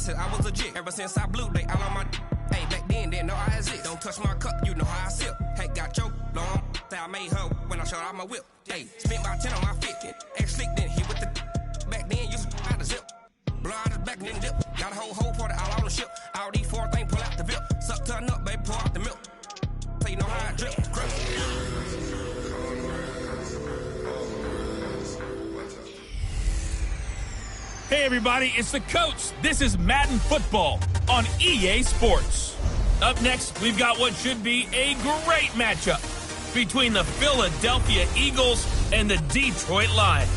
said I was legit. Ever since I blew, they all on my hey, back then, didn't know I exist. Don't touch my cup, you know how I sip. Hey, got choked, long. Say I made her when I showed out my whip. Hey, spent about 10 on my fit. Ex-slick, then hit with the back then, used to out the zip. Blow out his back, then dip. Got a whole party all on the ship. All these four things, pull out the VIP. Suck, turn up, baby, pour out the milk. So you know how I drip. Hey everybody, it's the coach. This is Madden Football on EA Sports. Up next, we've got what should be a great matchup between the Philadelphia Eagles and the Detroit Lions.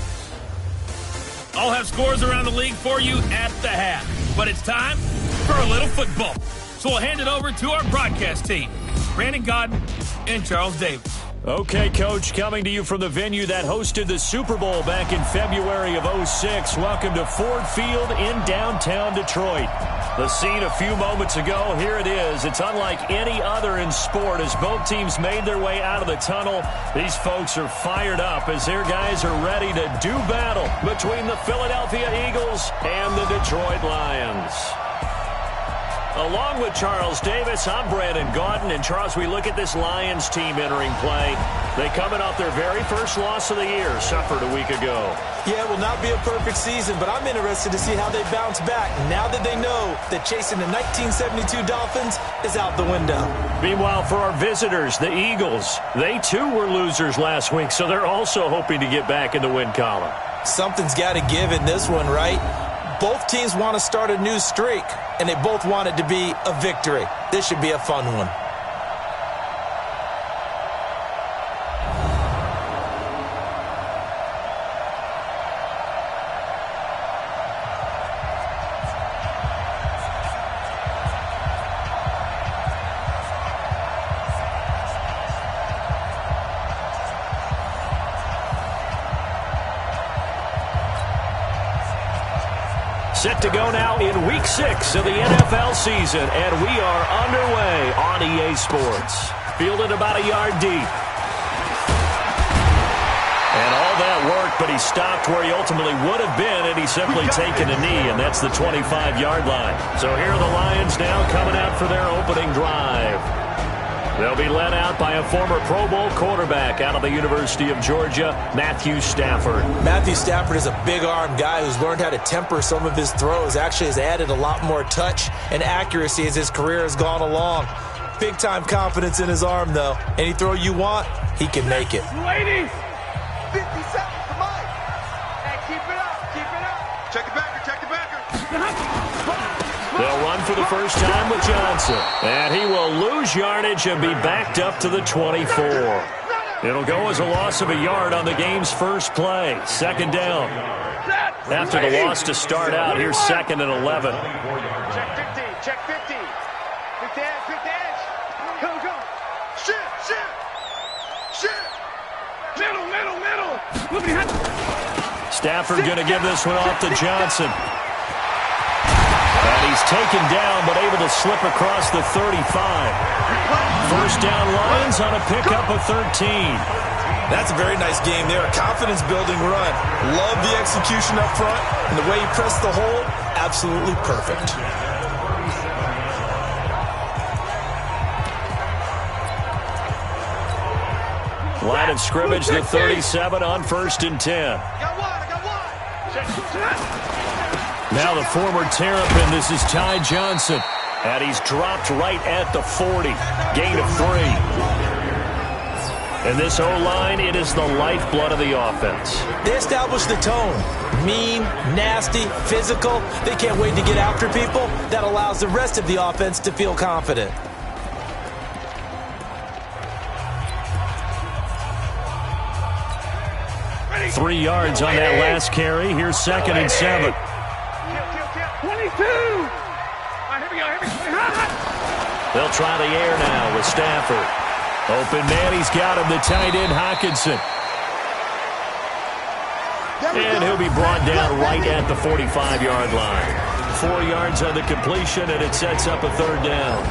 I'll have scores around the league for you at the half, but it's time for a little football. So we'll hand it over to our broadcast team, Brandon Godden and Charles Davis. Okay, Coach, coming to you from the venue that hosted the Super Bowl back in February of '06. Welcome to Ford Field in downtown Detroit. The scene a few moments ago, here it is. It's unlike any other in sport as both teams made their way out of the tunnel. These folks are fired up as their guys are ready to do battle between the Philadelphia Eagles and the Detroit Lions. Along with Charles Davis, I'm Brandon Gaudin. And Charles, we look at this Lions team entering play. They coming off their very first loss of the year, suffered a week ago. Yeah, it will not be a perfect season, but I'm interested to see how they bounce back now that they know that chasing the 1972 Dolphins is out the window. Meanwhile, for our visitors, the Eagles, they too were losers last week, so they're also hoping to get back in the win column. Something's got to give in this one, right? Both teams want to start a new streak, and they both want it to be a victory. This should be a fun one. Set to go now in Week 6 of the NFL season, and we are underway on EA Sports. Fielded about a yard deep. And all that work, but he stopped where he ultimately would have been had he simply taken a knee, and that's the 25-yard line. So here are the Lions now coming out for their opening drive. They'll be led out by a former Pro Bowl quarterback out of the University of Georgia, Matthew Stafford. Matthew Stafford is a big-arm guy who's learned how to temper some of his throws. Actually has added a lot more touch and accuracy as his career has gone along. Big-time confidence in his arm, though. Any throw you want, he can make it. Ladies! 50 seconds to Mike. Hey, keep it up, keep it up. Check it backer, check it backer. They'll run for the first time with Johnson. And he will lose yardage and be backed up to the 24. It'll go as a loss of a yard on the game's first play. Second down. After the loss to start out, here's 2nd and 11. Check 50, check 50. 50 edge. Go, go. Shit, shit. Shit. Middle. Stafford going to give this one off to Johnson. And he's taken down, but able to slip across the 35. First down Lions on a pickup of 13. That's a very nice game there. A confidence-building run. Love the execution up front, and the way he pressed the hole, absolutely perfect. Line of scrimmage, the 37 on 1st and 10. Now the former Terrapin, this is Ty Johnson. And he's dropped right at the 40. Gain of 3. And this O-line, it is the lifeblood of the offense. They established the tone. Mean, nasty, physical. They can't wait to get after people. That allows the rest of the offense to feel confident. Ready. 3 yards on that last carry. Here's 2nd and 7. 22. All right, here we go. They'll try the air now with Stafford. Open man, he's got him, the tight end, Hockenson. And he'll be brought down right at the 45-yard line. 4 yards on the completion, and it sets up a 3rd down.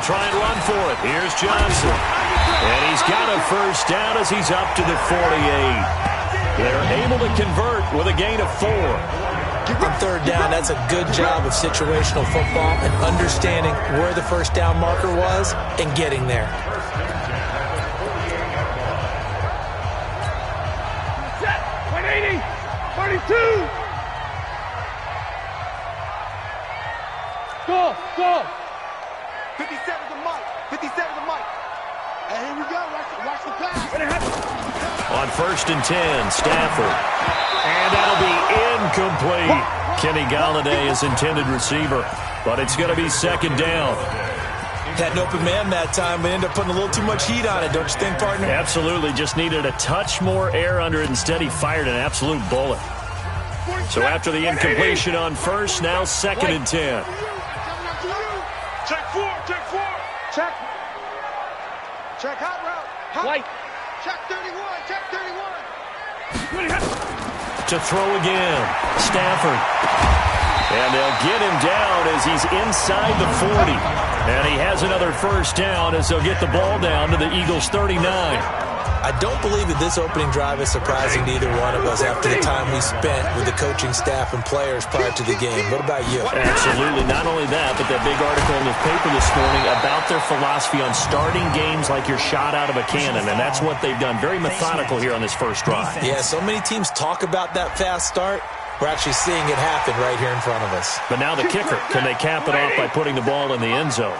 try and run for it. Here's Johnson. And he's got a first down as he's up to the 48. They're able to convert with a gain of 4. On third down, that's a good job of situational football and understanding where the first down marker was and getting there. Set. 180. 42. Go. 57 to Mike. 57 to Mike. And here we go. Watch the pass. On 1st and 10, Stafford. And that'll be incomplete. Kenny Galladay is intended receiver, but it's going to be second down. Had an open man that time, but ended up putting a little too much heat on it, don't you think, partner? Absolutely. Just needed a touch more air under it. Instead, he fired an absolute bullet. So after the incompletion on 1st, now 2nd and 10. Check 4. Check hot route. White. Check 31. Check 31. To throw again. Stafford. And they'll get him down as he's inside the 40. And he has another first down as they'll get the ball down to the Eagles' 39. I don't believe that this opening drive is surprising to either one of us after the time we spent with the coaching staff and players prior to the game. What about you? Absolutely. Not only that, but that big article in the paper this morning about their philosophy on starting games like you're shot out of a cannon, and that's what they've done. Very methodical here on this first drive. Yeah, so many teams talk about that fast start. We're actually seeing it happen right here in front of us. But now the kicker. Can they cap it off by putting the ball in the end zone?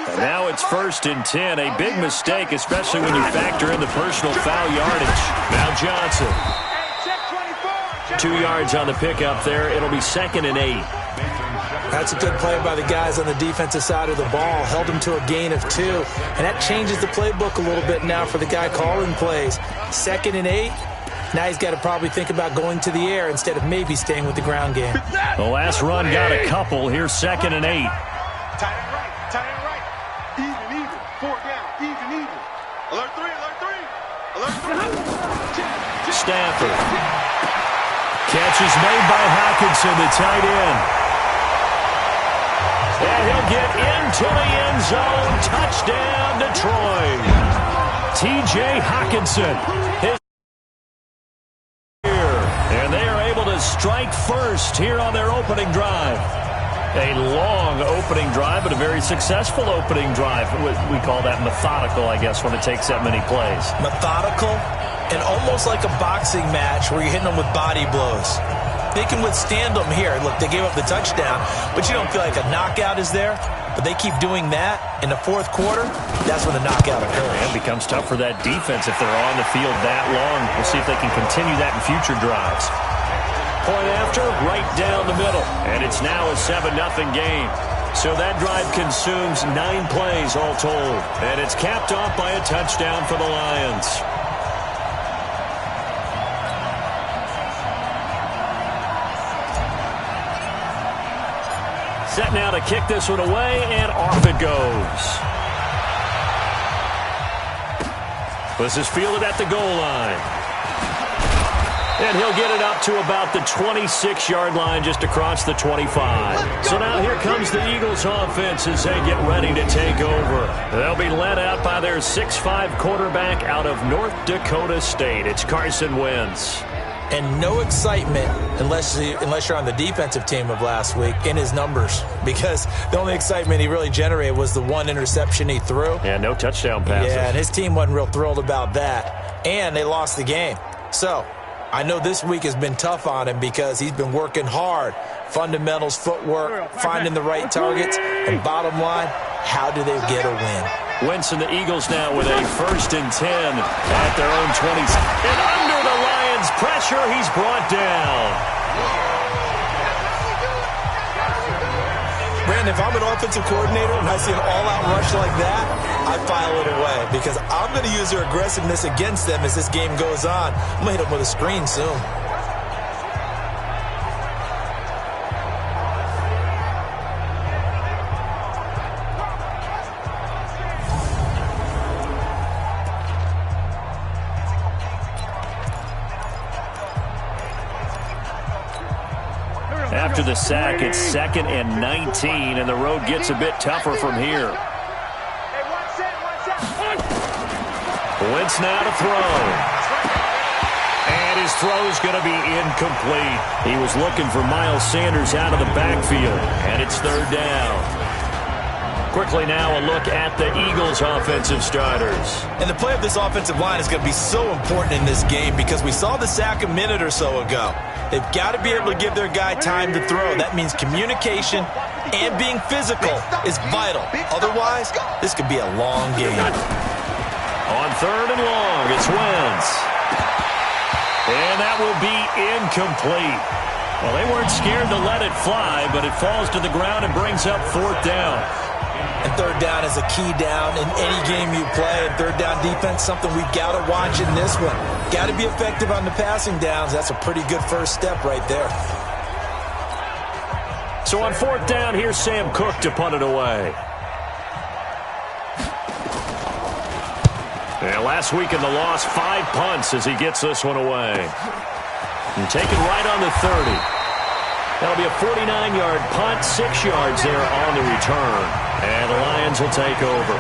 And now it's 1st and 10. A big mistake, especially when you factor in the personal foul yardage. Now Johnson. 2 yards on the pickup there. It'll be 2nd and 8. That's a good play by the guys on the defensive side of the ball. Held him to a gain of 2. And that changes the playbook a little bit now for the guy calling plays. 2nd and 8. Now he's got to probably think about going to the air instead of maybe staying with the ground game. The last run got a couple. Here's 2nd and 8. Tight end right. Even. 4 down. Even. Alert 3. Stafford. Catch is made by Hockenson, the tight end. And he'll get into the end zone. Touchdown, Detroit. T.J. Hockenson. And they are able to strike first here on their opening drive. A long opening drive, but a very successful opening drive. We call that methodical, I guess, when it takes that many plays. Methodical and almost like a boxing match where you're hitting them with body blows. They can withstand them here. Look, they gave up the touchdown, but you don't feel like a knockout is there. But they keep doing that in the 4th quarter. That's when the knockout occurs. It becomes tough for that defense if they're on the field that long. We'll see if they can continue that in future drives. Point after, right down the middle. And it's now a 7-0 game. So that drive consumes 9 plays all told. And it's capped off by a touchdown for the Lions. Set now to kick this one away, and off it goes. This is fielded at the goal line. And he'll get it up to about the 26-yard line, just across the 25. So now here comes the Eagles offense as they get ready to take over. They'll be led out by their 6'5 quarterback out of North Dakota State. It's Carson Wentz. And no excitement unless you're on the defensive team of last week in his numbers, because the only excitement he really generated was the 1 interception he threw. Yeah, no touchdown passes. Yeah, and his team wasn't real thrilled about that. And they lost the game. So I know this week has been tough on him because he's been working hard. Fundamentals, footwork, finding the right targets. And bottom line, how do they get a win? Wentz and the Eagles now with a 1st and 10 at their own 20. And under the Lions' pressure, he's brought down. Brandon, if I'm an offensive coordinator and I see an all-out rush like that, I file it away because I'm going to use their aggressiveness against them as this game goes on. I'm going to hit them with a screen soon. After the sack, it's 2nd and 19, and the road gets a bit tougher from here. Wentz now to throw. And his throw is going to be incomplete. He was looking for Miles Sanders out of the backfield, and it's third down. Quickly now a look at the Eagles' offensive starters. And the play of this offensive line is going to be so important in this game because we saw the sack a minute or so ago. They've got to be able to give their guy time to throw. That means communication and being physical is vital. Otherwise, this could be a long game. On third and long, it's Wentz. And that will be incomplete. Well, they weren't scared to let it fly, but it falls to the ground and brings up fourth down. And third down is a key down in any game you play. And third down defense, something we've got to watch in this one. Got to be effective on the passing downs. That's a pretty good first step right there. So on fourth down, here's Sam Cook to punt it away. And last week in the loss, 5 punts as he gets this one away. And taken right on the 30. That'll be a 49-yard punt, 6 yards there on the return. And the Lions will take over.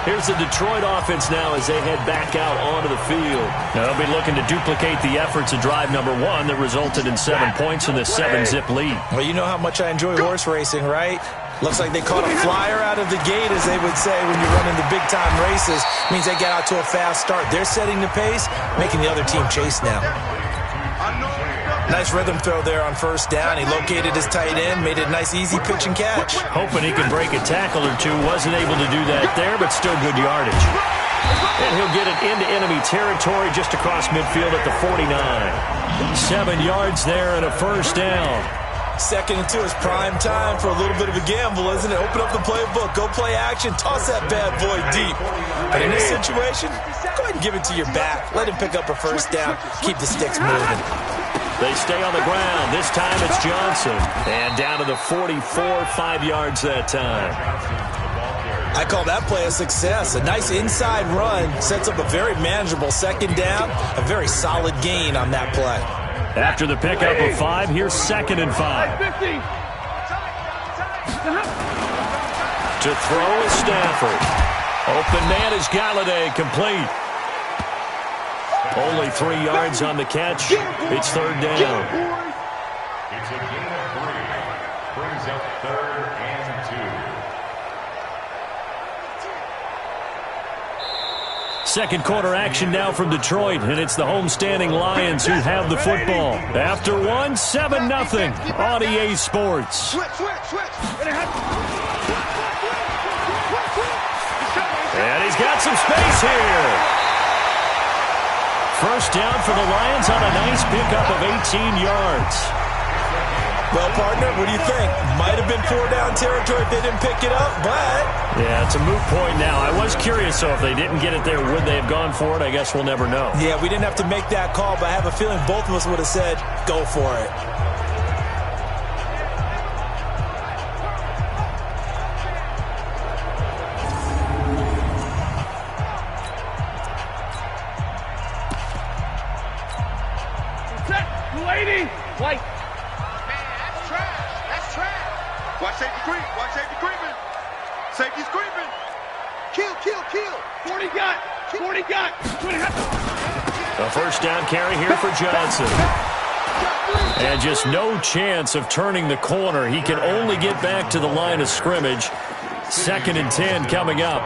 Here's the Detroit offense now as they head back out onto the field. Now they'll be looking to duplicate the efforts of drive number 1 that resulted in 7 points in the 7-zip lead. Well, you know how much I enjoy horse racing, right? Looks like they caught a flyer out of the gate, as they would say when you're running the big-time races. Means they get out to a fast start. They're setting the pace, making the other team chase now. Nice rhythm throw there on first down. He located his tight end, made it a nice, easy pitch and catch. Hoping he could break a tackle or two. Wasn't able to do that there, but still good yardage. And he'll get it into enemy territory just across midfield at the 49. 7 yards there and a first down. 2nd and 2 is prime time for a little bit of a gamble, isn't it? Open up the playbook, go play action, toss that bad boy deep. But in this situation, go ahead and give it to your back. Let him pick up a first down. Keep the sticks moving. They stay on the ground. This time it's Johnson. And down to the 44, 5 yards that time. I call that play a success. A nice inside run sets up a very manageable 2nd down. A very solid gain on that play. After the pickup of 5, here's 2nd and 5. To throw is Stafford. Open man is Galladay, complete. Only 3 yards on the catch. It's third down. It's a gain of 3. Brings up 3rd and 2. Second quarter action now from Detroit, and it's the homestanding Lions who have the football. After 1, 7-0 on EA Sports. And he's got some space here. First down for the Lions on a nice pickup of 18 yards. Well, partner, what do you think? Might have been 4-down territory if they didn't pick it up, but... Yeah, it's a moot point now. I was curious, so if they didn't get it there, would they have gone for it? I guess we'll never know. Yeah, we didn't have to make that call, but I have a feeling both of us would have said, go for it. White. Man, that's trash. That's trash. Watch safety creep. Watch safety creeping. Safety's creeping. Kill, kill, kill. 40 got. 40 got. 20 got. A first down carry here for Johnson. And just no chance of turning the corner. He can only get back to the line of scrimmage. 2nd and 10 coming up.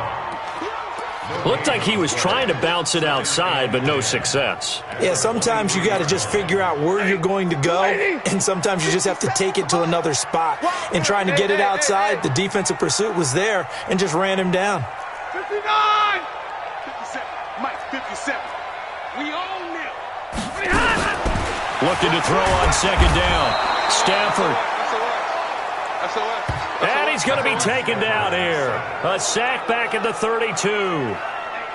Looked like he was trying to bounce it outside, but no success. Yeah, sometimes you got to just figure out where you're going to go, and sometimes you just have to take it to another spot. And trying to get it outside, the defensive pursuit was there and just ran him down. 59! 57. Mike, 57. We own them. Looking to throw on 2nd down. Stafford. SOS. And he's going to be taken down here. A sack back at the 32.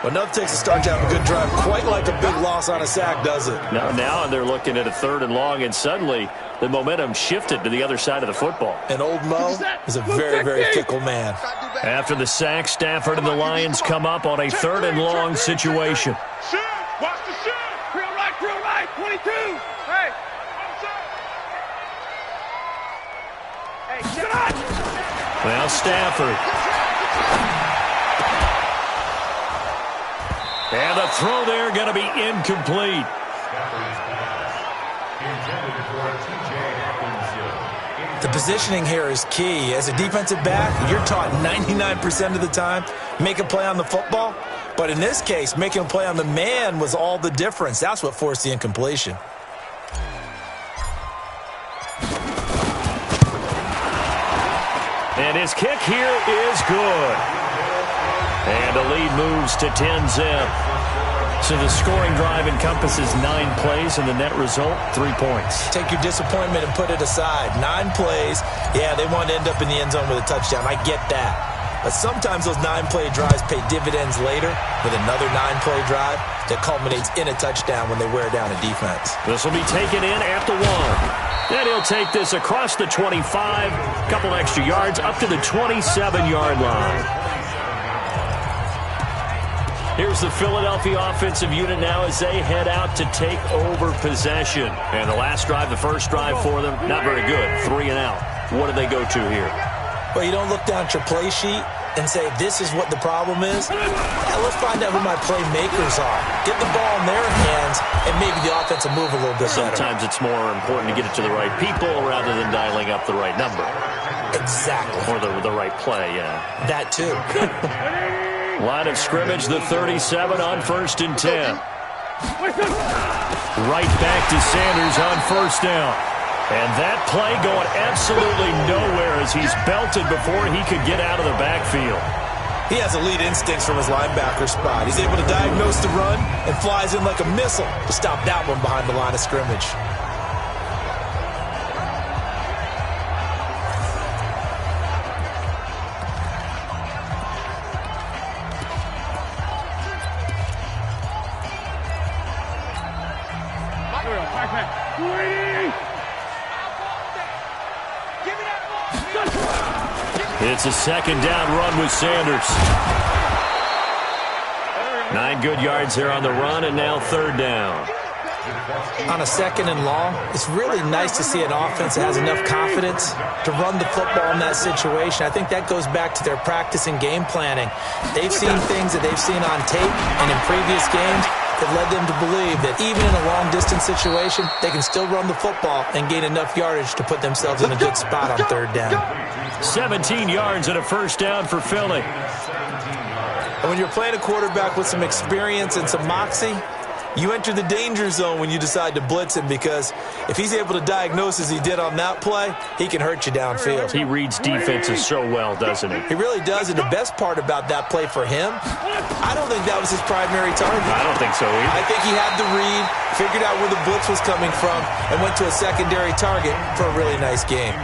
Well, nothing takes a start to have a good drive quite like a big loss on a sack, does it? Now they're looking at a 3rd and long, and suddenly the momentum shifted to the other side of the football. And old Mo is a very, very fickle man. After the sack, Stafford and the Lions come up on a 3rd and long situation. Shoot! Watch the shoot! Real right, 22! Hey! Hey, shut up! Well, Stafford. And the throw there going to be incomplete. The positioning here is key. As a defensive back, you're taught 99% of the time, make a play on the football. But in this case, making a play on the man was all the difference. That's what forced the incompletion. And his kick here is good. And the lead moves to 10-zip. So the scoring drive encompasses 9 plays, and the net result, 3 points. Take your disappointment and put it aside. 9 plays. Yeah, they want to end up in the end zone with a touchdown. I get that. But sometimes those 9-play drives pay dividends later with another 9-play drive that culminates in a touchdown when they wear down a defense. This will be taken in at the 1. And he'll take this across the 25, a couple extra yards, up to the 27-yard line. Here's the Philadelphia offensive unit now as they head out to take over possession. And the last drive, the first drive for them, not very good. 3 and out. What do they go to here? Well, you don't look down at your play sheet and say, this is what the problem is. Yeah, let's find out who my playmakers are. Get the ball in their hands, and maybe the offense will move a little bit better. Sometimes it's more important to get it to the right people rather than dialing up the right number. Exactly. Or the right play, yeah. That too. Line of scrimmage, the 37 on 1st and 10. Right back to Sanders on 1st down. And that play going absolutely nowhere as he's belted before he could get out of the backfield. He has elite instincts from his linebacker spot. He's able to diagnose the run and flies in like a missile to stop that one behind the line of scrimmage. It's a 2nd down run with Sanders. 9 good yards there on the run, and now 3rd down. On a 2nd and long, it's really nice to see an offense that has enough confidence to run the football in that situation. I think that goes back to their practice and game planning. They've seen things that they've seen on tape and in previous games that led them to believe that even in a long-distance situation, they can still run the football and gain enough yardage to put themselves in a good spot on 3rd down. 17 yards and a 1st down for Philly. And when you're playing a quarterback with some experience and some moxie, you enter the danger zone when you decide to blitz him, because if he's able to diagnose as he did on that play, he can hurt you downfield. He reads defenses so well, doesn't he? He really does, and the best part about that play for him, I don't think that was his primary target. I don't think so either. I think he had the read, figured out where the blitz was coming from, and went to a secondary target for a really nice game.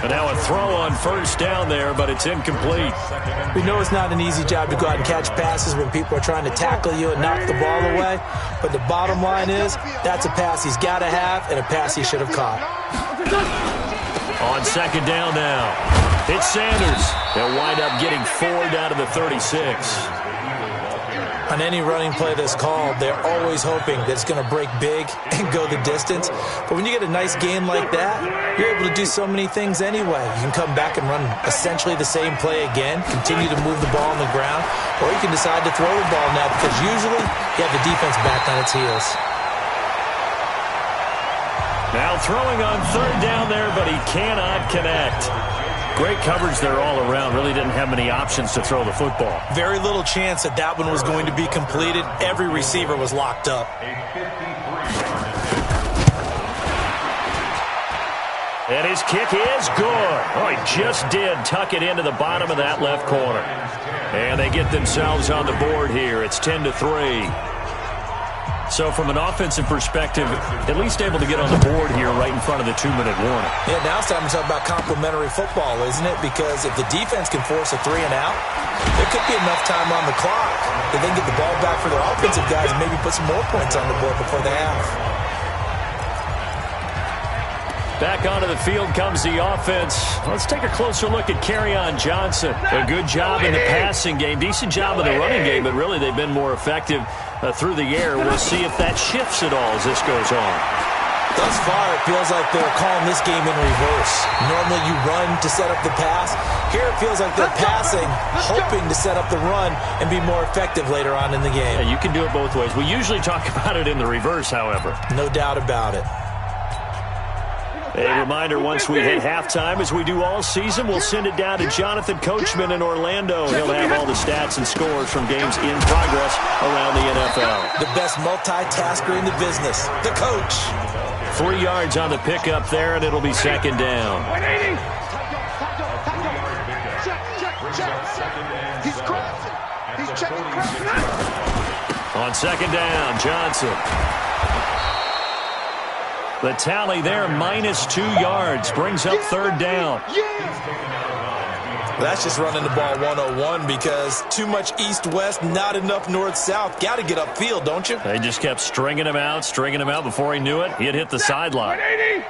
And now a throw on 1st down there, but it's incomplete. We know it's not an easy job to go out and catch passes when people are trying to tackle you and knock the ball away. But the bottom line is, that's a pass he's got to have and a pass he should have caught. On 2nd down now, it's Sanders. They'll wind up getting 4 down to the 36. On any running play that's called, they're always hoping that it's going to break big and go the distance. But when you get a nice game like that, you're able to do so many things anyway. You can come back and run essentially the same play again, continue to move the ball on the ground, or you can decide to throw the ball now because usually you have the defense back on its heels. Now throwing on 3rd down there, but he cannot connect. Great coverage there all around. Really didn't have many options to throw the football. Very little chance that that one was going to be completed. Every receiver was locked up. And his kick is good. Oh, he just did tuck it into the bottom of that left corner. And they get themselves on the board here. It's 10-3. So from an offensive perspective, at least able to get on the board here right in front of the 2-minute warning. Yeah, now it's time to talk about complementary football, isn't it? Because if the defense can force a 3 and out, there could be enough time on the clock that they can get the ball back for their offensive guys and maybe put some more points on the board before the half. Back onto the field comes the offense. Let's take a closer look at Kerryon Johnson. A good job in the passing game, decent job in the running game, but really they've been more effective through the air. We'll see if that shifts at all as this goes on. Thus far, it feels like they're calling this game in reverse. Normally you run to set up the pass. Here it feels like they're passing, hoping to set up the run and be more effective later on in the game. Yeah, you can do it both ways. We usually talk about it in the reverse, however. No doubt about it. A reminder, once we hit halftime, as we do all season, we'll send it down to Jonathan Coachman in Orlando. He'll have all the stats and scores from games in progress around the NFL. The best multitasker in the business, the coach. 3 yards on the pickup there, and it'll be second down. 180. Check. He's crossing. He's checking crossing. On second down, Johnson. The tally there, -2 yards, brings up third down. That's just running the ball 101 because too much east-west, not enough north-south. Got to get upfield, don't you? They just kept stringing him out before he knew it. He had hit the sideline. 180.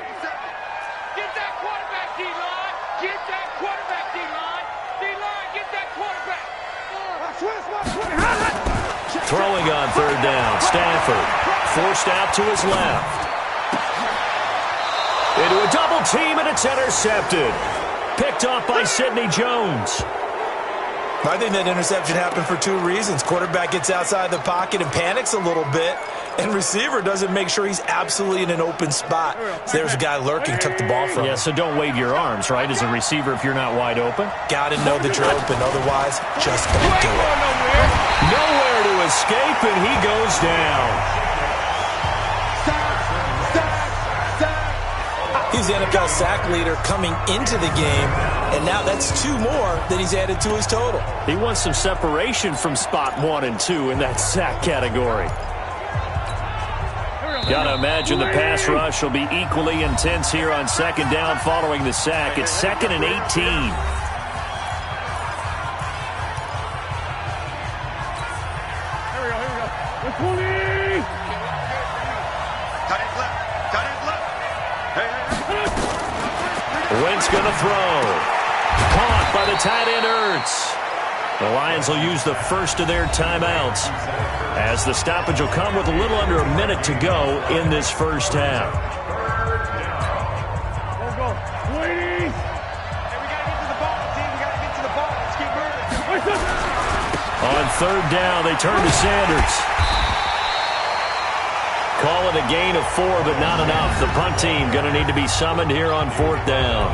Get that quarterback, D-line. Get that quarterback, D-line. D-line, get that quarterback. Throwing on third down, Stafford. Forced out to his left. Into a double team, and it's intercepted. Picked off by Sidney Jones. I think that interception happened for 2 reasons. Quarterback gets outside the pocket and panics a little bit, and receiver doesn't make sure he's absolutely in an open spot. So there's a guy lurking, took the ball from him. Yeah, so don't wave your arms, right, as a receiver if you're not wide open. Got to know that you're open, otherwise just don't do it. Nowhere to escape, and he goes down. He's the NFL sack leader coming into the game, and now that's 2 more than he's added to his total. He wants some separation from spot 1 and 2 in that sack category. Gotta imagine the pass rush will be equally intense here on second down following the sack. It's 2nd and 18. Wentz going to throw. Caught by the tight end, Ertz. The Lions will use the first of their timeouts as the stoppage will come with a little under a minute to go in this first half. On third down, they turn to Sanders. Call it a gain of 4, but not enough. The punt team going to need to be summoned here on 4th down.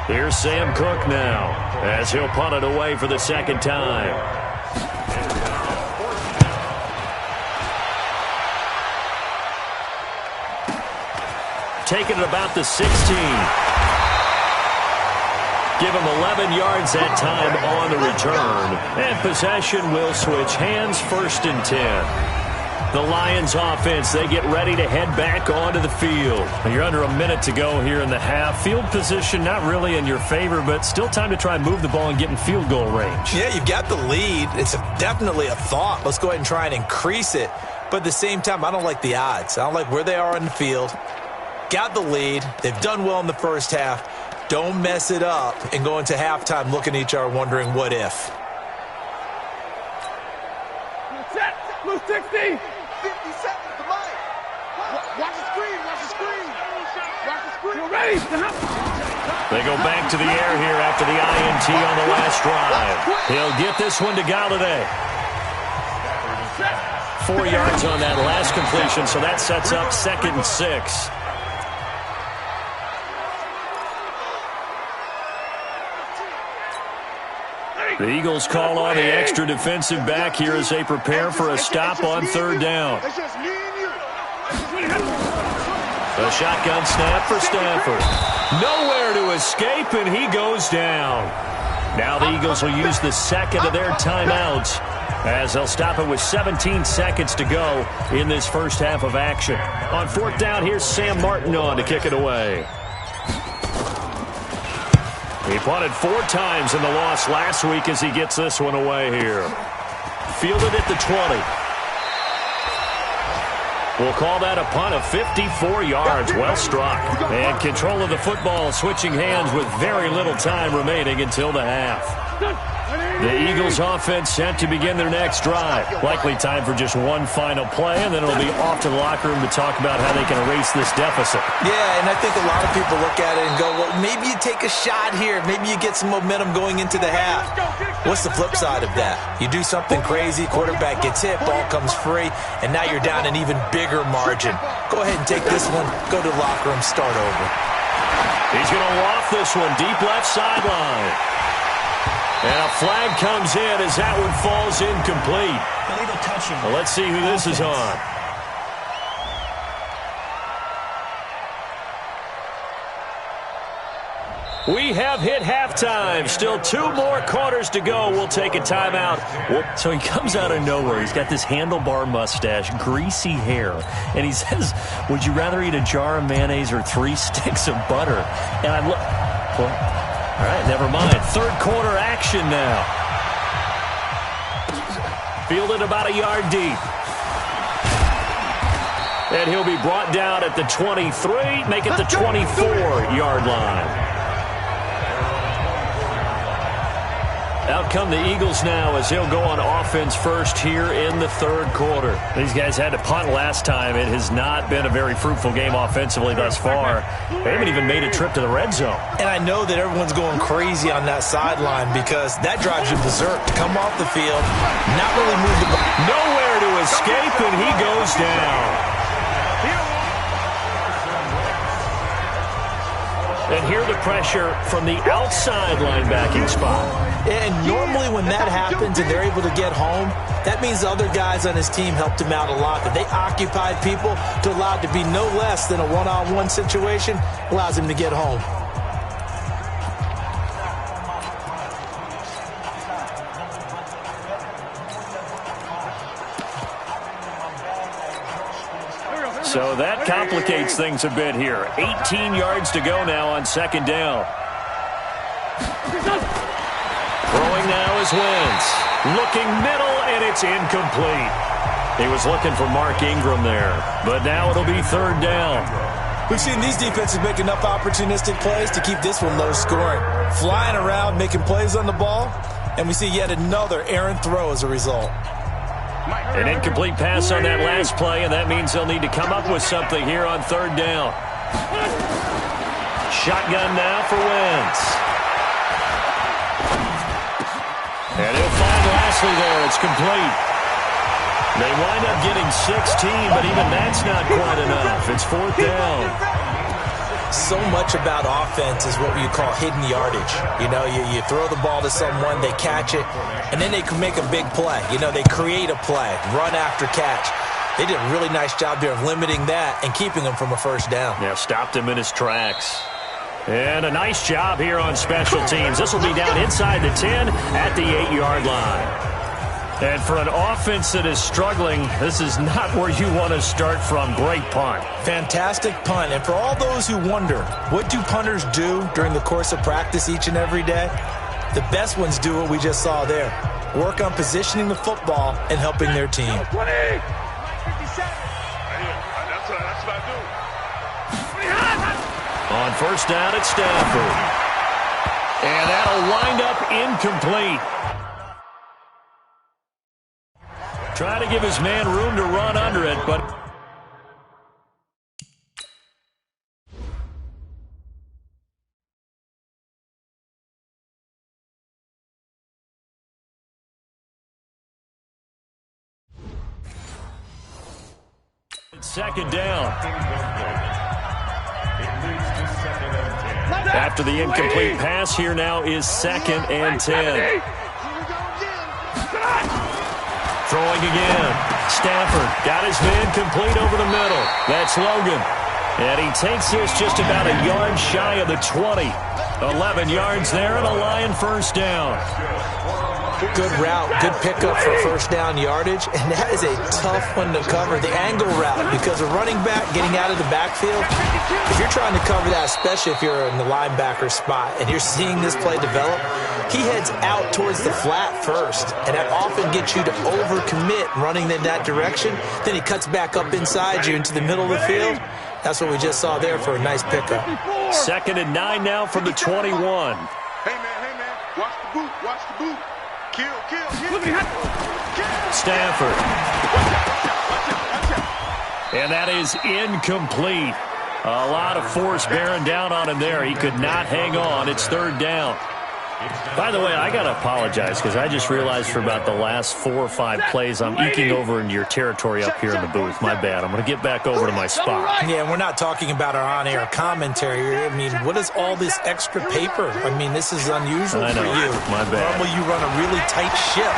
Here's Sam Cook now as he'll punt it away for the second time. Taking it about the 16. Give him 11 yards that time on the return. And possession will switch hands, 1st and 10. The Lions offense, they get ready to head back onto the field. You're under a minute to go here in the half. Field position not really in your favor, but still time to try and move the ball and get in field goal range. Yeah, you've got the lead. It's definitely a thought. Let's go ahead and try and increase it. But at the same time, I don't like the odds. I don't like where they are on the field. Got the lead. They've done well in the first half. Don't mess it up and go into halftime looking at each other wondering what if. Blue 60. 50 seconds to mine. Watch the screen. Watch the screen. Watch the screen. You're ready. They go back to the air here after the INT on the last drive. He'll get this one to Galladay. 4 yards on that last completion, so that sets up 2nd and 6. The Eagles call on the extra defensive back here as they prepare for a stop on third down. A shotgun snap for Stafford. Nowhere to escape, and he goes down. Now the Eagles will use the second of their timeouts as they'll stop it with 17 seconds to go in this first half of action. On 4th down, here's Sam Martin on to kick it away. He punted 4 times in the loss last week as he gets this one away here. Fielded at the 20. We'll call that a punt of 54 yards. Well struck. And control of the football switching hands with very little time remaining until the half. The Eagles offense set to begin their next drive. Likely time for just one final play, and then it'll be off to the locker room to talk about how they can erase this deficit. Yeah, and I think a lot of people look at it and go, well, maybe you take a shot here. Maybe you get some momentum going into the half. What's the flip side of that? You do something crazy, quarterback gets hit, ball comes free, and now you're down an even bigger margin. Go ahead and take this one, go to the locker room, start over. He's going to waft this one deep left sideline. And a flag comes in as that one falls incomplete. Well, let's see who this is on. We have hit halftime. Still 2 more quarters to go. We'll take a timeout. So he comes out of nowhere. He's got this handlebar mustache, greasy hair. And he says, would you rather eat a jar of mayonnaise or 3 sticks of butter? And I look... Well, all right, never mind. Third quarter action now. Fielded about a yard deep. And he'll be brought down at the 23, make it the 24-yard line. Out come the Eagles now as he'll go on offense first here in the third quarter. These guys had to punt last time. It has not been a very fruitful game offensively thus far. They haven't even made a trip to the red zone. And I know that everyone's going crazy on that sideline because that drives you berserk to come off the field, not really move the ball. Nowhere to escape, and he goes down. And here the pressure from the outside linebacking spot. And normally when that happens and they're able to get home, that means the other guys on his team helped him out a lot. That they occupied people to allow it to be no less than a one-on-one situation, allows him to get home. So that complicates things a bit here. 18 yards to go now on second down. Throwing now is Wentz. Looking middle, and it's incomplete. He was looking for Mark Ingram there, but now it'll be third down. We've seen these defenses make enough opportunistic plays to keep this one low scoring. Flying around, making plays on the ball, and we see yet another errant throw as a result. An incomplete pass on that last play, and that means they'll need to come up with something here on third down. Shotgun now for Wentz. And he'll find Lashley there. It's complete. They wind up getting 16, but even that's not quite enough. It's fourth down. So much about offense is what you call hidden yardage. You know, you throw the ball to someone, they catch it, and then they can make a big play. You know, they create a play, run after catch. They did a really nice job there of limiting that and keeping him from a first down. Yeah, stopped him in his tracks. And a nice job here on special teams. This will be down inside the 10 at the 8-yard line. And for an offense that is struggling, this is not where you want to start from. Great punt. Fantastic punt. And for all those who wonder, what do punters do during the course of practice each and every day? The best ones do what we just saw there. Work on positioning the football and helping their team. That's what I do. On first down, it's Stafford. And that'll wind up incomplete. Try to give his man room to run under it, but... It's second down. After the incomplete pass, here now is 2nd and 10. Throwing again. Stafford got his man complete over the middle. That's Logan. And he takes this just about a yard shy of the 20. 11 yards there and a Lion first down. Good route, good pickup for first down yardage, and that is a tough one to cover, the angle route, because a running back getting out of the backfield, if you're trying to cover that, especially if you're in the linebacker spot and you're seeing this play develop, he heads out towards the flat first, and that often gets you to overcommit running in that direction. Then he cuts back up inside you into the middle of the field. That's what we just saw there for a nice pickup. 2nd and 9 now from the 21. Hey, man, watch the boot, watch the boot. Kill. Stafford. And that is incomplete. A lot of force bearing down on him there. He could not hang on. It's third down. By the way, I got to apologize because I just realized for about the last 4 or 5 plays I'm eking over into your territory up here in the booth. My bad. I'm going to get back over to my spot. Yeah, we're not talking about our on-air commentary here. I mean, what is all this extra paper? I mean, this is unusual for you. My bad. Normally you run a really tight ship.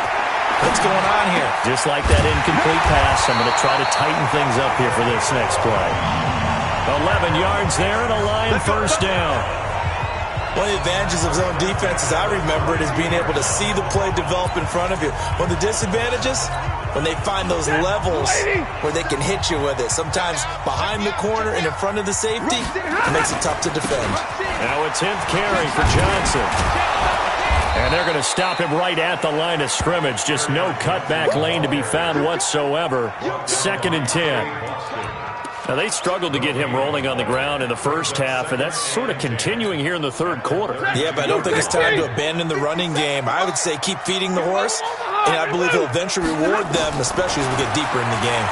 What's going on here? Just like that incomplete pass, I'm going to try to tighten things up here for this next play. 11 yards there and a Lion first down. One of the advantages of zone defense, as I remember it, is being able to see the play develop in front of you. One of the disadvantages, when they find those levels where they can hit you with it. Sometimes behind the corner and in front of the safety, it makes it tough to defend. Now a 10th carry for Johnson. And they're going to stop him right at the line of scrimmage. Just no cutback lane to be found whatsoever. 2nd and 10. Now, they struggled to get him rolling on the ground in the first half, and that's sort of continuing here in the third quarter. Yeah, but I don't think it's time to abandon the running game. I would say keep feeding the horse, and I believe he'll eventually reward them, especially as we get deeper in the game.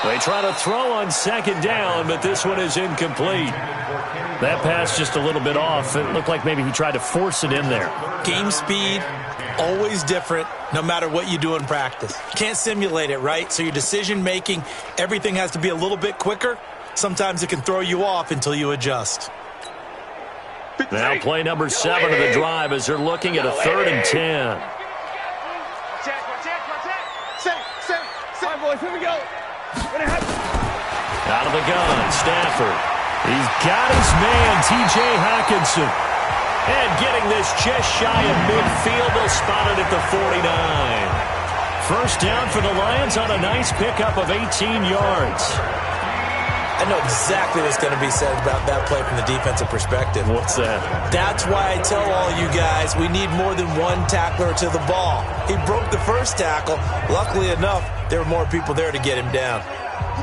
They try to throw on 2nd down, but this one is incomplete. That pass just a little bit off. It looked like maybe he tried to force it in there. Game speed, always different, no matter what you do in practice. Can't simulate it, right? So your decision-making, everything has to be a little bit quicker. Sometimes it can throw you off until you adjust. Now play number 7 of the drive as they're looking at a 3rd and 10. Here we go. Out of the gun, Stafford. He's got his man, T.J. Hockenson. And getting this just shy of midfield, they'll spot it at the 49. First down for the Lions on a nice pickup of 18 yards. I know exactly what's going to be said about that play from the defensive perspective. What's that? That's why I tell all you guys we need more than one tackler to the ball. He broke the first tackle. Luckily enough, there were more people there to get him down.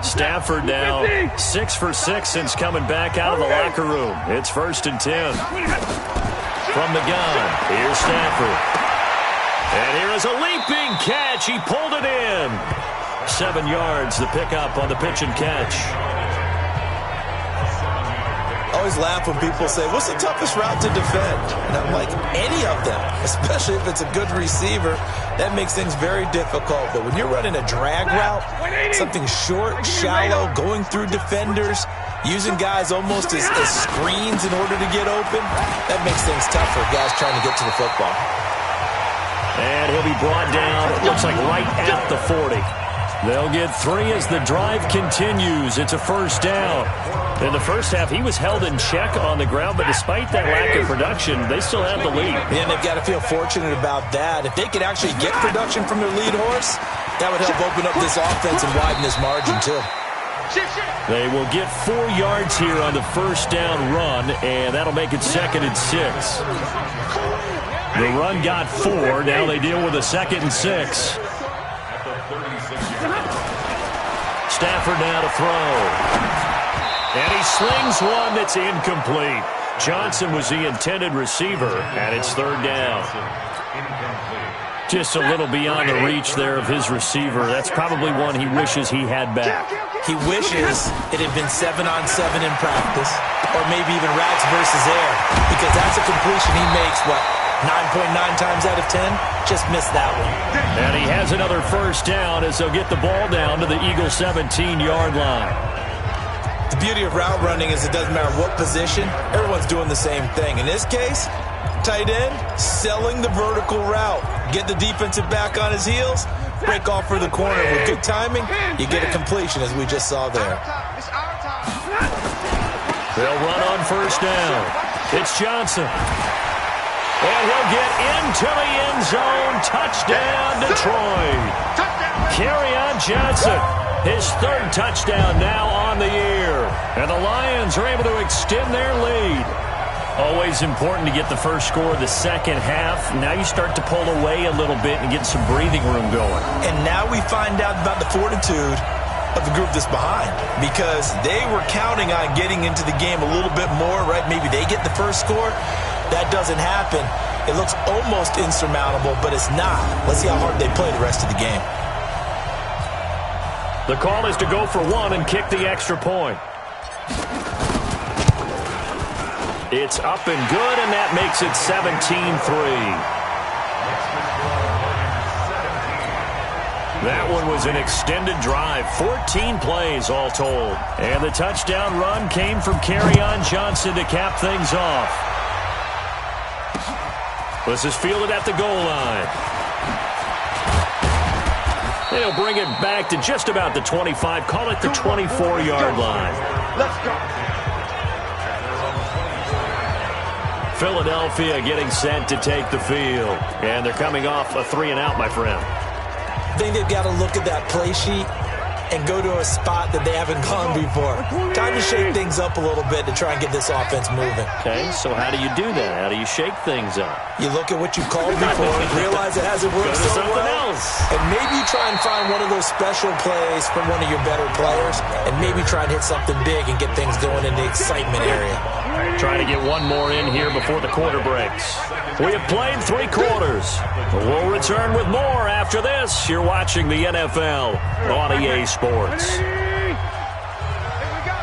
Stafford now 6 for 6 since coming back out of the locker room. It's 1st and 10. From the gun, here's Stafford. And here is a leaping catch. He pulled it in. 7 yards, the pickup on the pitch and catch. I always laugh when people say, what's the toughest route to defend? And I'm like, any of them, especially if it's a good receiver. That makes things very difficult. But when you're running a drag route, something short, shallow, going through defenders, using guys almost as screens in order to get open, that makes things tough for guys trying to get to the football. And he'll be brought down, it looks like right at the 40. They'll get 3 as the drive continues. It's a first down. In the first half, he was held in check on the ground, but despite that lack of production, they still have the lead. And they've got to feel fortunate about that. If they could actually get production from their lead horse, that would help open up this offense and widen this margin, too. They will get 4 yards here on the first down run, and that'll make it 2nd and 6. The run got 4. Now they deal with a 2nd and 6. Stafford now to throw. And he slings one that's incomplete. Johnson was the intended receiver, and it's 3rd down. Just a little beyond the reach there of his receiver. That's probably one he wishes he had back. He wishes it had been 7-on-7 in practice, or maybe even rags versus air, because that's a completion he makes, 9.9 times out of 10? Just missed that one. And he has another first down as they'll get the ball down to the Eagles' 17-yard line. The beauty of route running is it doesn't matter what position, everyone's doing the same thing. In this case, tight end, selling the vertical route. Get the defensive back on his heels, break off for the corner. With good timing, you get a completion, as we just saw there. They'll run on first down. It's Johnson. And he'll get into the end zone. Touchdown, Detroit. Kerryon Johnson, his 3rd touchdown now on the year. And the Lions are able to extend their lead. Always important to get the first score of the second half. Now you start to pull away a little bit and get some breathing room going. And now we find out about the fortitude of the group that's behind, because they were counting on getting into the game a little bit more, right? Maybe they get the first score. that doesn't happen, it looks almost insurmountable, but it's not. Let's see how hard they play the rest of the game. The call is to go for one and kick the extra point. It's up and good, and that makes it 17-3. That one was an extended drive, 14 plays all told. And the touchdown run came from Kerryon Johnson to cap things off. This is fielded at the goal line. They'll bring it back to just about the 25, call it the 24-yard line. Let's go. Philadelphia getting set to take the field. And they're coming off a 3-and-out, my friend. I think they've got to look at that play sheet and go to a spot that they haven't gone before. Time to shake things up a little bit to try and get this offense moving. Okay, so how do you do that? How do you shake things up? You look at what you called before, realize it hasn't worked so well, and maybe you try and find one of those special plays from one of your better players, and maybe try and hit something big and get things going in the excitement area. Trying to get one more in here before the quarter breaks. We have played 3 quarters. We'll return with more after this. You're watching the NFL on EA Sports. Here we go.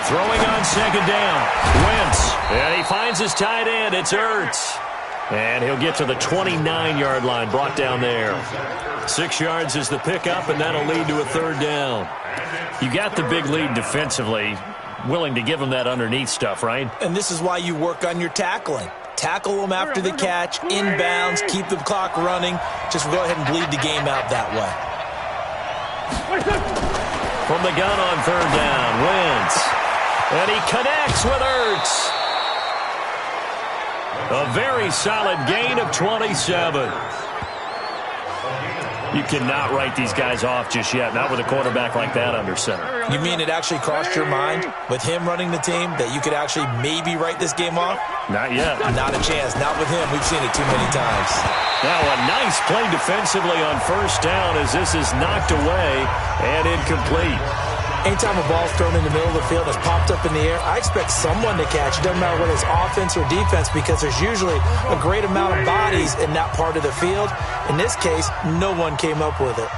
Throwing on second down. Wentz. And he finds his tight end. It's Ertz. And he'll get to the 29-yard line, brought down there. 6 yards is the pickup, and that'll lead to a third down. You got the big lead defensively, willing to give them that underneath stuff, right? And this is why you work on your tackling. Tackle them after the catch, inbounds, keep the clock running. Just go ahead and bleed the game out that way. From the gun on third down, Wentz. And he connects with Ertz. A very solid gain of 27. You cannot write these guys off just yet, not with a quarterback like that under center. You mean it actually crossed your mind with him running the team that you could actually maybe write this game off? Not yet. Not a chance. Not with him. We've seen it too many times. Now a nice play defensively on first down as this is knocked away and incomplete. Anytime a ball's thrown in the middle of the field that's popped up in the air, I expect someone to catch. It doesn't matter whether it's offense or defense because there's usually a great amount of bodies in that part of the field. In this case, no one came up with it.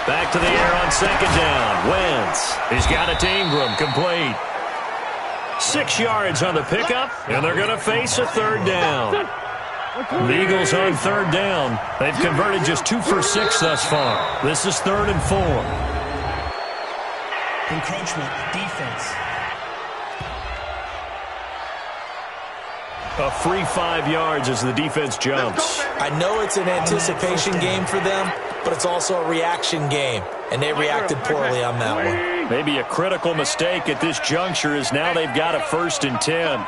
Back to the air on second down. Wentz. He's got it to Ingram. Complete. 6 yards on the pickup, and they're going to face a third down. The Eagles on third down. They've converted just 2 for 6 thus far. This is 3rd and 4. Encroachment, defense. A free 5 yards as the defense jumps. I know it's an anticipation game for them, but it's also a reaction game, and they reacted poorly on that one. Maybe a critical mistake at this juncture is now they've got a 1st and 10.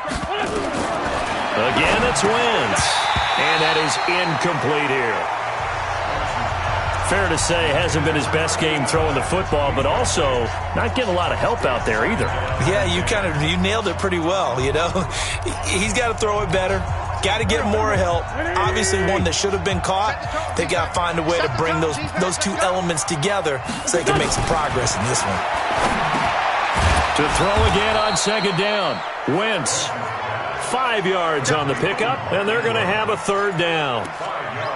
Again, it's Wentz, and that is incomplete here. Fair to say, hasn't been his best game throwing the football, but also not getting a lot of help out there either. Yeah, you nailed it pretty well, you know. He's got to throw it better. Got to get more help. Obviously, one that should have been caught. They've got to find a way to bring those 2 elements together so they can make some progress in this one. To throw again on second down. Wentz. 5 yards on the pickup, and they're going to have a third down.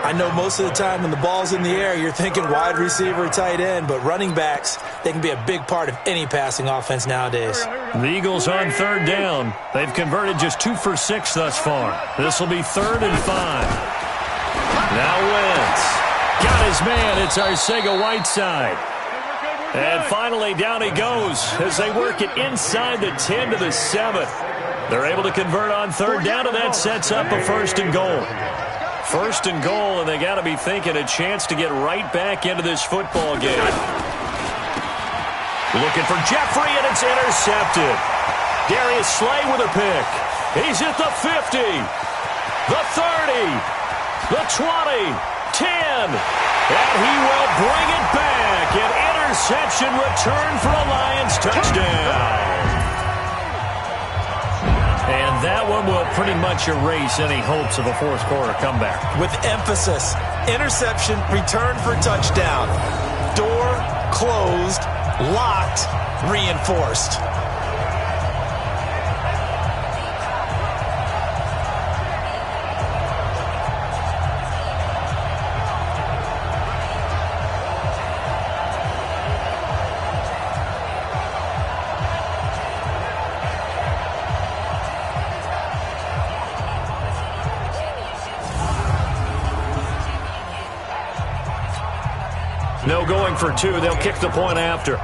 I know most of the time when the ball's in the air, you're thinking wide receiver, tight end, but running backs, they can be a big part of any passing offense nowadays. The Eagles on third down. They've converted just 2 for 6 thus far. This will be 3rd and 5. Now Wentz. Got his man. It's Arcega-Whiteside. And finally, down he goes as they work it inside the 10 to the 7. They're able to convert on third down, and that sets up a 1st and goal. 1st and goal, and they got to be thinking a chance to get right back into this football game. Looking for Jeffrey, and it's intercepted. Darius Slay with a pick. He's at the 50, the 30, the 20, 10, and he will bring it back. An interception return for a Lions touchdown. And that one will pretty much erase any hopes of a fourth quarter comeback. With emphasis, interception, return for touchdown. Door closed, locked, reinforced. No going for two. They'll kick the point after.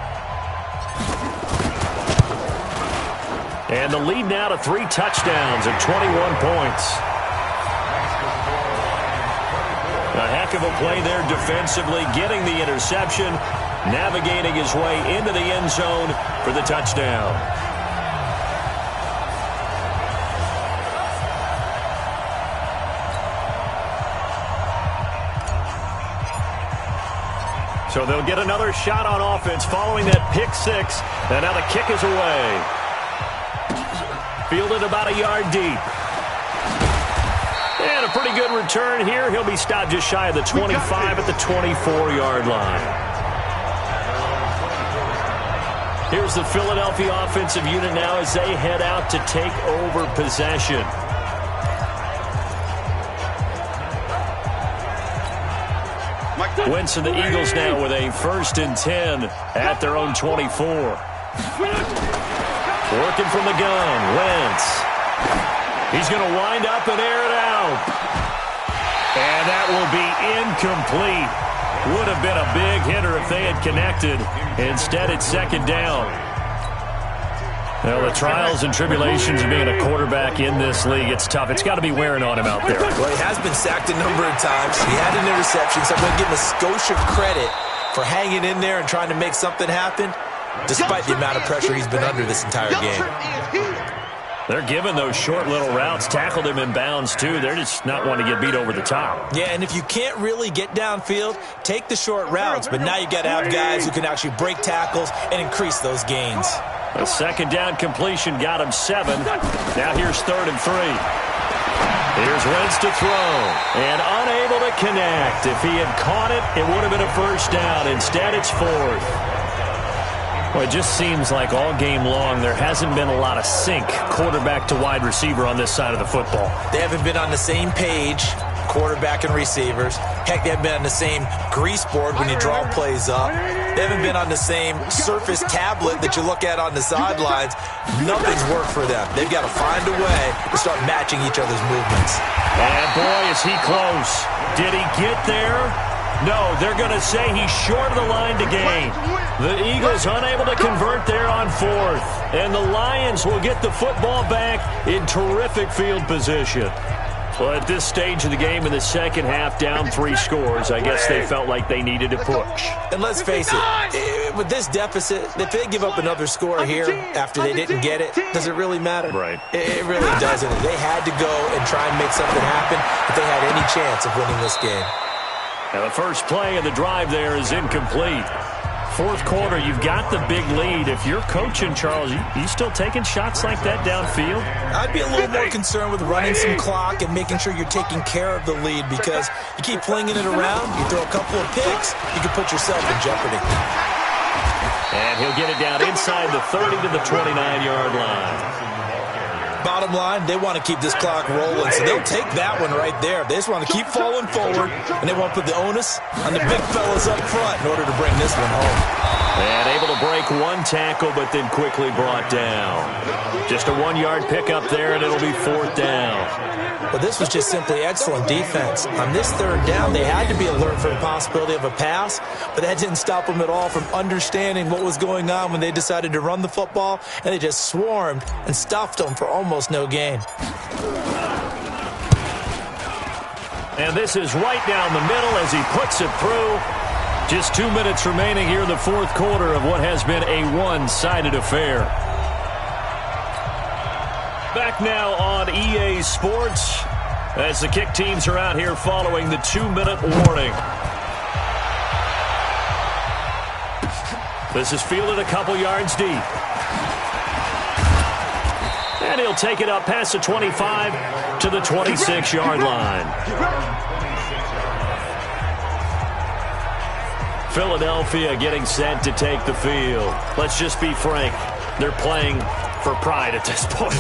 And the lead now to 3 touchdowns and 21 points. A heck of a play there defensively, getting the interception, navigating his way into the end zone for the touchdown. So they'll get another shot on offense following that pick six. And now the kick is away. Fielded about a yard deep. And a pretty good return here. He'll be stopped just shy of the 25 at the 24-yard line. Here's the Philadelphia offensive unit now as they head out to take over possession. Wentz and the Eagles now with a 1st and 10 at their own 24. Working from the gun, Wentz. He's going to wind up and air it out. And that will be incomplete. Would have been a big hitter if they had connected. Instead, it's 2nd down. Well, the trials and tribulations of being a quarterback in this league, it's tough. It's got to be wearing on him out there. Well, he has been sacked a number of times. He had an interception, so I'm going to give him a skosh of credit for hanging in there and trying to make something happen, despite the amount of pressure he's been under this entire game. They're giving those short little routes, tackled him in bounds too. They're just not wanting to get beat over the top. Yeah, and if you can't really get downfield, take the short routes. But now you got to have guys who can actually break tackles and increase those gains. A 2nd down completion got him 7. Now here's 3rd and 3. Here's Wentz to throw. And unable to connect. If he had caught it, it would have been a 1st down. Instead, it's 4th. Well, it just seems like all game long there hasn't been a lot of sync quarterback to wide receiver on this side of the football. They haven't been on the same page, quarterback and receivers. Heck, they haven't been on the same grease board when you draw plays up. They haven't been on the same surface tablet that you look at on the sidelines. Nothing's worked for them. They've got to find a way to start matching each other's movements. And boy, is he close. Did he get there? No, they're going to say he's short of the line to gain. The Eagles unable to convert there on 4th. And the Lions will get the football back in terrific field position. Well, at this stage of the game in the second half, down 3 scores, I guess they felt like they needed to push. And let's face it, with this deficit, if they give up another score here after they didn't get it, does it really matter? Right. It really doesn't. They had to go and try and make something happen if they had any chance of winning this game. Now the first play of the drive there is incomplete. 4th quarter, you've got the big lead. If you're coaching, Charles, you still taking shots like that downfield? I'd be a little more concerned with running some clock and making sure you're taking care of the lead, because you keep flinging it around, you throw a couple of picks, you can put yourself in jeopardy. And he'll get it down inside the 30 to the 29-yard line. Bottom line, they want to keep this clock rolling, so they'll take that one right there. They just want to keep falling forward, and they want to put the onus on the big fellas up front in order to bring this one home. And able to break 1 tackle, but then quickly brought down. Just a 1-yard pickup there, and it'll be 4th down. Well, this was just simply excellent defense. On this 3rd down, they had to be alert for the possibility of a pass, but that didn't stop them at all from understanding what was going on when they decided to run the football, and they just swarmed and stuffed them for almost no gain. And this is right down the middle as he puts it through. Just 2 minutes remaining here in the 4th quarter of what has been a one-sided affair. Back now on EA Sports as the kick teams are out here following the 2-minute warning. This is fielded a couple yards deep. And he'll take it up past the 25 to the 26-yard line. Philadelphia getting set to take the field. Let's just be frank. They're playing for pride at this point.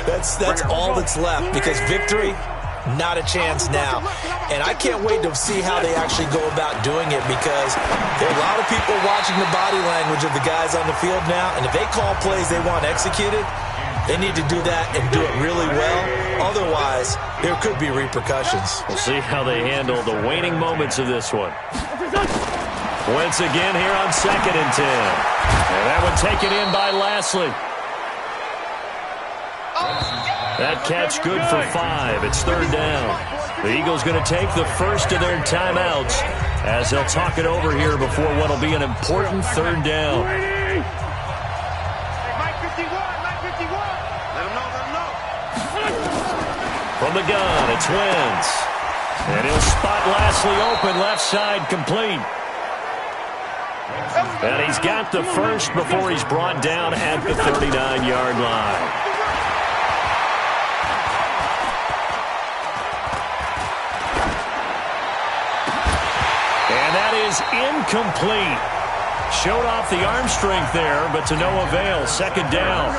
that's all that's left, because victory, not a chance now. And I can't wait to see how they actually go about doing it, because there are a lot of people watching the body language of the guys on the field now, and if they call plays they want executed, they need to do that and do it really well. Otherwise, there could be repercussions. We'll see how they handle the waning moments of this one. Wentz again here on 2nd and 10. And that one taken in by Lashley. That catch good for 5. It's 3rd down. The Eagles going to take the first of their timeouts as they'll talk it over here before what will be an important 3rd down. From the gun, it's Wentz. And he'll spot Lashley open, left side complete. And he's got the first before he's brought down at the 39-yard line. And that is incomplete. Showed off the arm strength there, but to no avail. 2nd down.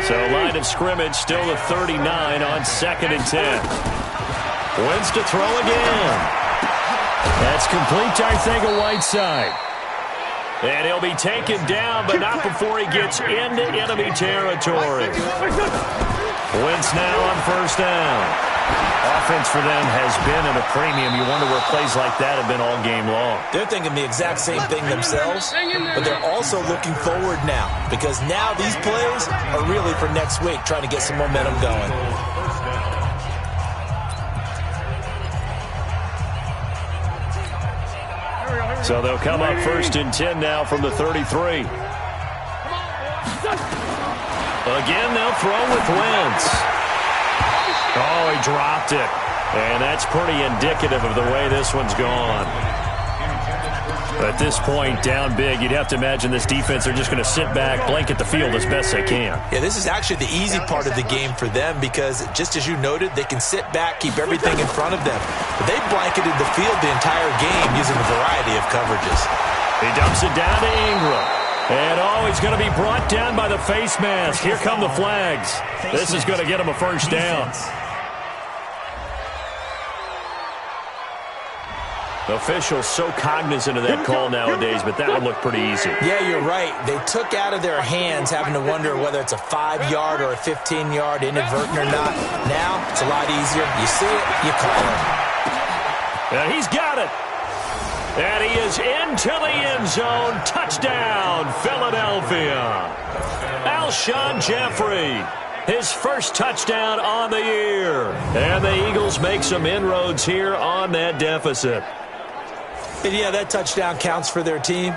So line of scrimmage still the 39 on 2nd and 10. Wentz to throw again. That's complete to Arcega-Whiteside. And he'll be taken down, but not before he gets into enemy territory. Wentz now on 1st down. Offense for them has been at a premium. You wonder where plays like that have been all game long. They're thinking the exact same thing themselves, but they're also looking forward now because now these plays are really for next week, trying to get some momentum going. So they'll come up 1st and 10 now from the 33. Again, they'll throw with Wentz. Oh, he dropped it. And that's pretty indicative of the way this one's gone. At this point, down big, you'd have to imagine this defense are just going to sit back, blanket the field as best they can. Yeah, this is actually the easy part of the game for them because, just as you noted, they can sit back, keep everything in front of them. But they've blanketed the field the entire game using a variety of coverages. He dumps it down to Ingram. And, he's going to be brought down by the face mask. Here come the flags. This is going to get him a 1st down. Officials so cognizant of that call nowadays, but that would look pretty easy. Yeah, you're right. They took out of their hands having to wonder whether it's a 5-yard or a 15-yard inadvertent or not. Now, it's a lot easier. You see it, you call it. And he's got it. And he is into the end zone. Touchdown, Philadelphia. Alshon Jeffrey. His first touchdown on the year. And the Eagles make some inroads here on that deficit. And yeah, that touchdown counts for their team,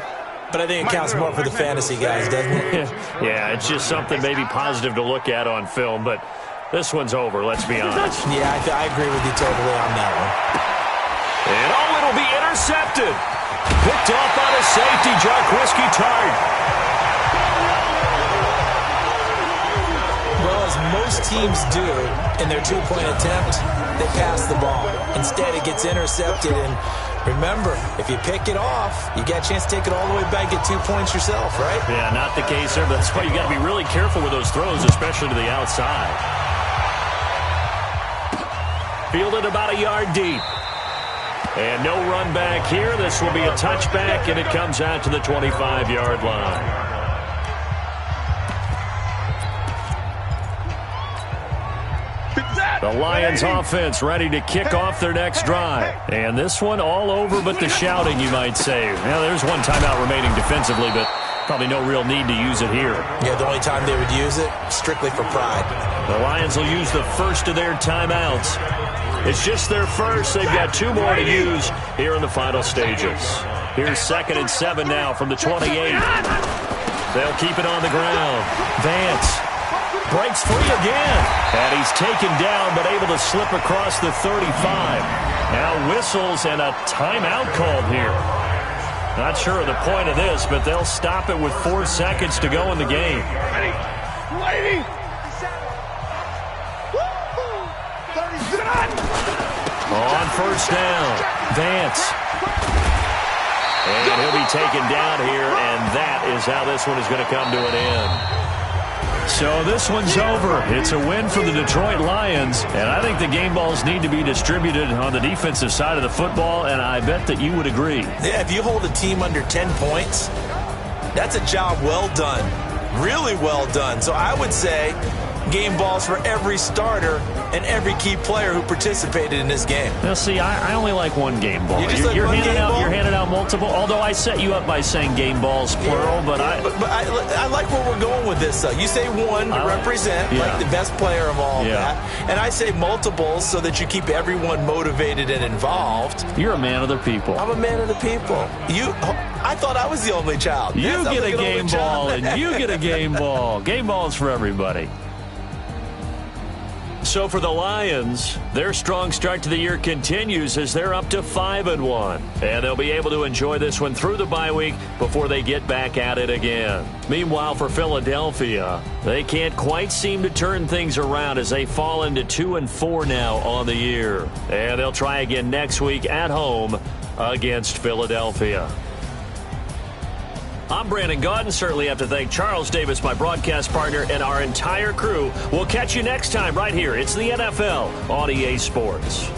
but I think it counts more for the fantasy guys, doesn't it? Yeah, it's just something maybe positive to look at on film, but this one's over, let's be honest. Yeah, I agree with you totally on that one. And it'll be intercepted. Picked off by the safety, Jarquiski Tart. Well, as most teams do in their 2-point attempt, they pass the ball. Instead, it gets intercepted, and remember, if you pick it off, you got a chance to take it all the way back, get 2 points yourself, right? Yeah, not the case there, but that's why you got to be really careful with those throws, especially to the outside. Fielded about a yard deep. And no run back here. This will be a touchback, and it comes out to the 25-yard line. The Lions offense ready to kick off their next drive. And this one all over but the shouting, you might say. Now, there's one timeout remaining defensively, but probably no real need to use it here. Yeah, the only time they would use it, strictly for pride. The Lions will use the first of their timeouts. It's just their first. They've got 2 more to use here in the final stages. Here's 2nd and 7 now from the 28. They'll keep it on the ground. Vance breaks free again. And he's taken down but able to slip across the 35. Now whistles and a timeout called here. Not sure of the point of this, but they'll stop it with 4 seconds to go in the game. On 1st down, Vance. And he'll be taken down here, and that is how this one is going to come to an end. So this one's over. It's a win for the Detroit Lions, and I think the game balls need to be distributed on the defensive side of the football, and I bet that you would agree. Yeah, if you hold a team under 10 points, that's a job well done. Really well done. So I would say game balls for every starter and every key player who participated in this game. Now, see, I only like one game ball. You're handing out multiple, although I set you up by saying game balls, plural, but I like where we're going with this, though. You say one to represent, like the best player of all that, and I say multiples so that you keep everyone motivated and involved. You're a man of the people. I'm a man of the people. I thought I was the only child. You get a game ball, and you get a game ball. Game balls for everybody. So for the Lions, their strong start to the year continues as they're up to 5-1. And they'll be able to enjoy this one through the bye week before they get back at it again. Meanwhile, for Philadelphia, they can't quite seem to turn things around as they fall into 2-4 now on the year. And they'll try again next week at home against Philadelphia. I'm Brandon Gaudin. Certainly have to thank Charles Davis, my broadcast partner, and our entire crew. We'll catch you next time right here. It's the NFL on EA Sports.